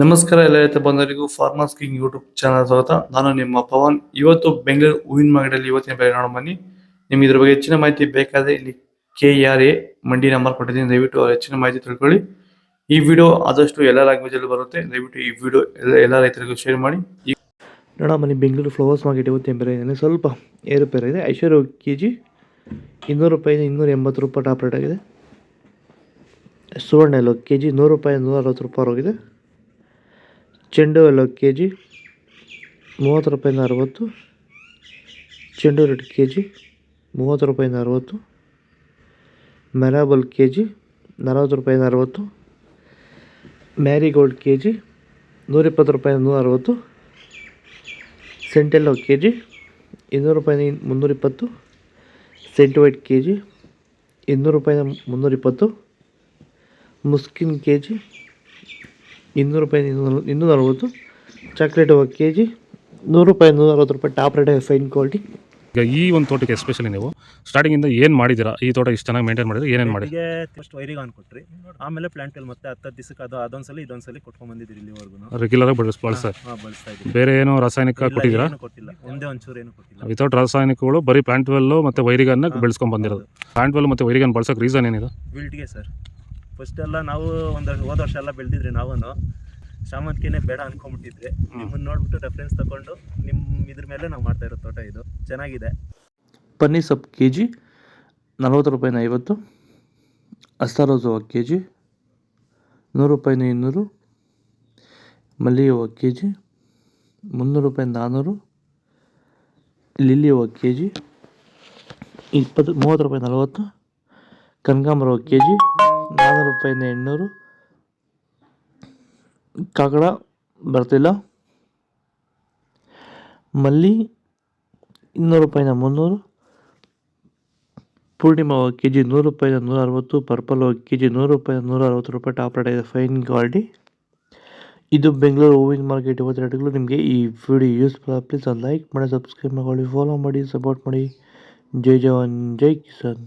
ನಮಸ್ಕಾರ ಎಲ್ಲ ರೈತ ಬಂಧುಗಳಿಗೂ ಫಾರ್ಮರ್ಸ್ ಕಿಂಗ್ ಯೂಟ್ಯೂಬ್ ಚಾನಲ್ ಸ್ವಾಗತ. ನಾನು ನಿಮ್ಮ ಪವನ್. ಇವತ್ತು ಬೆಂಗಳೂರು ಹೂವಿನ ಮಾರ್ಕೆಟಲ್ಲಿ ಇವತ್ತಿನ ಬೆಲೆ ನೋಡೋಣ ಬನ್ನಿ. ನಿಮ್ಗೆ ಇದ್ರ ಬಗ್ಗೆ ಹೆಚ್ಚಿನ ಮಾಹಿತಿ ಬೇಕಾದ್ರೆ ಇಲ್ಲಿ KRA ಮಂಡಿ ನಂಬರ್ ಕೊಟ್ಟಿದ್ದೀನಿ, ದಯವಿಟ್ಟು ಹೆಚ್ಚಿನ ಮಾಹಿತಿ ತಿಳ್ಕೊಳ್ಳಿ. ಈ ವಿಡಿಯೋ ಆದಷ್ಟು ಎಲ್ಲ ಲ್ಯಾಂಗ್ವೇಜ್ ಅಲ್ಲಿ ಬರುತ್ತೆ, ದಯವಿಟ್ಟು ಈ ವಿಡಿಯೋ ಎಲ್ಲ ರೈತರಿಗೂ ಶೇರ್ ಮಾಡಿ. ನೋಡೋಣ ಬನ್ನಿ, ಬೆಂಗಳೂರು ಫ್ಲವರ್ಸ್ ಮಾರ್ಕೆಟ್ ಇವತ್ತಿನ ಬೆಲೆ ಏನಿದೆ ಸ್ವಲ್ಪ ಏರುಪೇರು ಇದೆ. ಐಶ್ವರ್ಯ KG 200 ರೂಪಾಯಿಂದ 280 ರೂಪಾಯಿ ಟಾಪ್ ರೇಟ್ ಆಗಿದೆ. ಸುವರ್ಣ ಎಲ್ಲೋ KG 100 ರೂಪಾಯಿ 160 ರೂಪಾಯಿ ಹೋಗಿದೆ. ಚೆಂಡು ಎಲ್ಲೋ KG 30 ರೂಪಾಯಿಂದ 60. ಚೆಂಡು ರೆಡ್ KG 30 ರೂಪಾಯಿಂದ 60. ಮೆರಾಬಲ್ KG 40 ರೂಪಾಯಿಂದ 60. ಮ್ಯಾರಿಗೋಲ್ಡ್ KG 120 ರೂಪಾಯಿಂದ 160. ಸೆಂಟೆಲ್ಲೋ KG 200 ರೂಪಾಯಿಂದ 320. ಸೆಂಟ್ ವೈಟ್ KG 200 ರೂಪಾಯಿಂದ 320. ಮುಸ್ಕಿನ್ KG 200 ರೂಪಾಯಿಂದ 240. ಚಾಕ್ಲೇಟ್ KG 100 ರೂಪಾಯಿ 160 ರೂಪಾಯಿ ಟಾಪ್ ರೇಟ್ ಫೈನ್ ಕ್ವಾಲಿಟಿ. ಈಗ ಈ ಒಂದು ತೋಟಕ್ಕೆ ಎಸ್ಪೆಷಲಿ ನೀವು ಸ್ಟಾರ್ಟಿಂಗಿಂದ ಏನು ಮಾಡಿದ್ದೀರಾ? ಈ ತೋಟ ಇಷ್ಟು ಚೆನ್ನಾಗಿ ಮೇಂಟೈನ್ ಮಾಡಿದ್ರೆ ಏನೇನು ಮಾಡಿ? ಫಸ್ಟ್ ವೈರಿಗೆ ಕೊಟ್ರಿ, ಆಮೇಲೆ ಪ್ಲಾಂಟ್ ಮತ್ತೆ 10 ದಿವಸಕ್ಕೆ ಅದೊಂದ್ಸಲಿ ಇದೊಂದ್ಸಲಿ ಕೊಟ್ಕೊಂಡ್ ಬಂದಿದ್ದೀರಿ ಇಲ್ಲಿವರೆಗೂ. ರೆಗ್ಯುಲರ್ ಆಗಿ ಬಳಸ್ತಾ ಇದ್ದೀವಿ. ಬೇರೆ ಏನು ರಾಸಾಯನಿಕ ಕೊಟ್ಟಿದ್ದೀರಾ? ಕೊಟ್ಟಿಲ್ಲ, ಒಂದೇ ಒಂಚೂರು ಏನು ಕೊಟ್ಟಿಲ್ಲ. ವಿತೌಟ್ ರಾಸಾಯನಿಕಗಳು ಬರೀ ಪ್ಲಾಂಟ್ ವೆಲ್ಲು ಮತ್ತು ವೈರಿಗನ್ನ ಬೆಳೆಸ್ಕೊಂಡು ಬಂದಿರೋದು. ಪ್ಲಾಂಟ್ ವೆಲ್ ಮತ್ತು ವೈರಿಗನ್ ಬಳಸೋಕೆ ರೀಸನ್ ಏನಿದೆ? ಬಿಲ್ಟ್ಗೆ ಸರ್. ಫಸ್ಟ್ ಎಲ್ಲ ನಾವು ಹೋದ ವರ್ಷ ಎಲ್ಲ ಬೆಳೆದಿದ್ರಿ, ನಾವು ಶಾಮಂತಿಗೆನೇ ಬೇಡ ಅನ್ಕೊಂಡ್ಬಿಟ್ಟಿದ್ರಿ. ನಿಮ್ಮನ್ನ ನೋಡ್ಬಿಟ್ಟು ರೆಫರೆನ್ಸ್ ತಗೊಂಡು ಇದ್ರ ಮೇಲೆ ನಾವು ಮಾಡ್ತಾ ಇರೋ ತೋಟ ಇದು ಚೆನ್ನಾಗಿದೆ. ಪನ್ನೀರ್ ಸೊಪ್ಪು KG 40 ರೂಪಾಯಿಂದ 50. ಅಸ್ತಾರೋಸ್ ಹೂವು KG 100 ರೂಪಾಯಿಂದ 200. ಮಲ್ಲಿಗೆ ಹೂವು KG 300 ರೂಪಾಯಿಂದ 400. ಲಿಲ್ಲಿ ಹೂವು KG 30 ರೂಪಾಯಿಂದ 40. ಕನಕಾಂಬರ ಹೂವು KG 400 ರೂಪಾಯಿಂದ 800. ಕಾಕಡ ಬರ್ತಿಲ್ಲ. ಮಲ್ಲಿ 200 ರೂಪಾಯಿಂದ 300. ಪೂರ್ಣಿಮಾ KG 100 ರೂಪಾಯಿಂದ 160. ಪರ್ಪಲ್ KG 100 ರೂಪಾಯಿಂದ 160 ರೂಪಾಯಿ ಟಾಪ್ ರೇಟ್ ಇದೆ, ಫೈನ್ ಕ್ವಾಲಿಟಿ. ಇದು ಬೆಂಗಳೂರು ಹೂವಿನ ಮಾರ್ಕೆಟ್ ಇವತ್ತು ರೇಟ್ಗಳು. ನಿಮಗೆ ಈ ವಿಡಿಯೋ ಯೂಸ್ಫುಲ್ ಪ್ಲೀಸ್ ಲೈಕ್ ಮಾಡಿ, ಸಬ್ಸ್ಕ್ರೈಬ್ ಮಾಡಿ, ಫಾಲೋ ಮಾಡಿ, ಸಪೋರ್ಟ್ ಮಾಡಿ. ಜೈ ಜವಾನ್ ಜೈ ಕಿಸಾನ್.